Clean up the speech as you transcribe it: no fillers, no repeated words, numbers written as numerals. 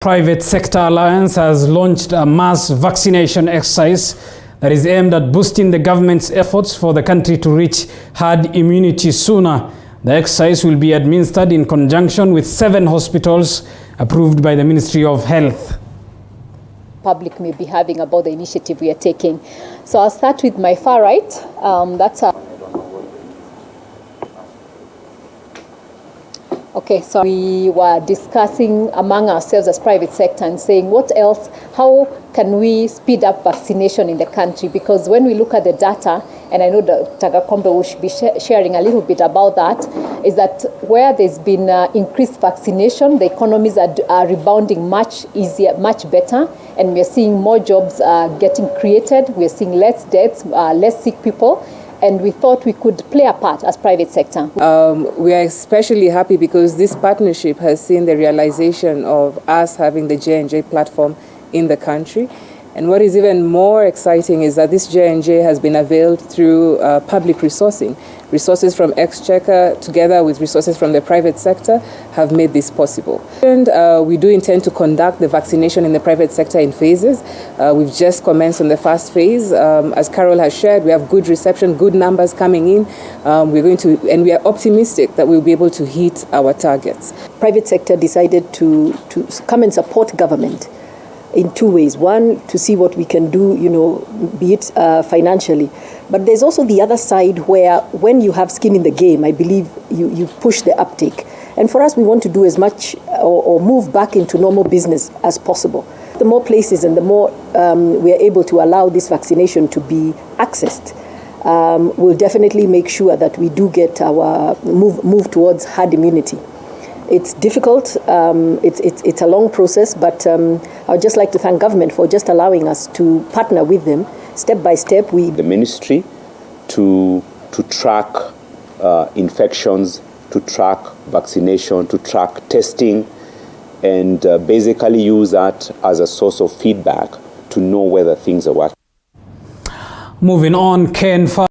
Private Sector Alliance has launched a mass vaccination exercise that is aimed at boosting the government's efforts for the country to reach herd immunity sooner. The exercise will be administered in conjunction with 7 hospitals approved by the Ministry of Health. Public may be having about the initiative we are taking. So I'll start with my far right. Okay, so we were discussing among ourselves as private sector and saying what else, how can we speed up vaccination in the country? Because when we look at the data, and I know Dr. Gotv will be sharing a little bit about that, is that where there's been increased vaccination, the economies are rebounding much easier, much better, and we're seeing more jobs getting created. We're seeing less deaths, less sick people. And we thought we could play a part as private sector. We are especially happy because this partnership has seen the realization of us having the J&J platform in the country. And what is even more exciting is that this J&J has been availed through public resourcing. Resources from Exchequer together with resources from the private sector have made this possible. And we do intend to conduct the vaccination in the private sector in phases. We've just commenced on the first phase. As Carol has shared, we have good reception, good numbers coming in. And we are optimistic that we'll be able to hit our targets. Private sector decided to come and support government in 2 ways. One, to see what we can do, be it financially. But there's also the other side where when you have skin in the game, I believe you push the uptake. And for us, we want to do as much or move back into normal business as possible. The more places and the more we are able to allow this vaccination to be accessed, we'll definitely make sure that we do get our move towards herd immunity. It's difficult, it's a long process, but I would just like to thank government for just allowing us to partner with them step by step. The ministry to track infections, to track vaccination, to track testing, and basically use that as a source of feedback to know whether things are working. Moving on, Ken.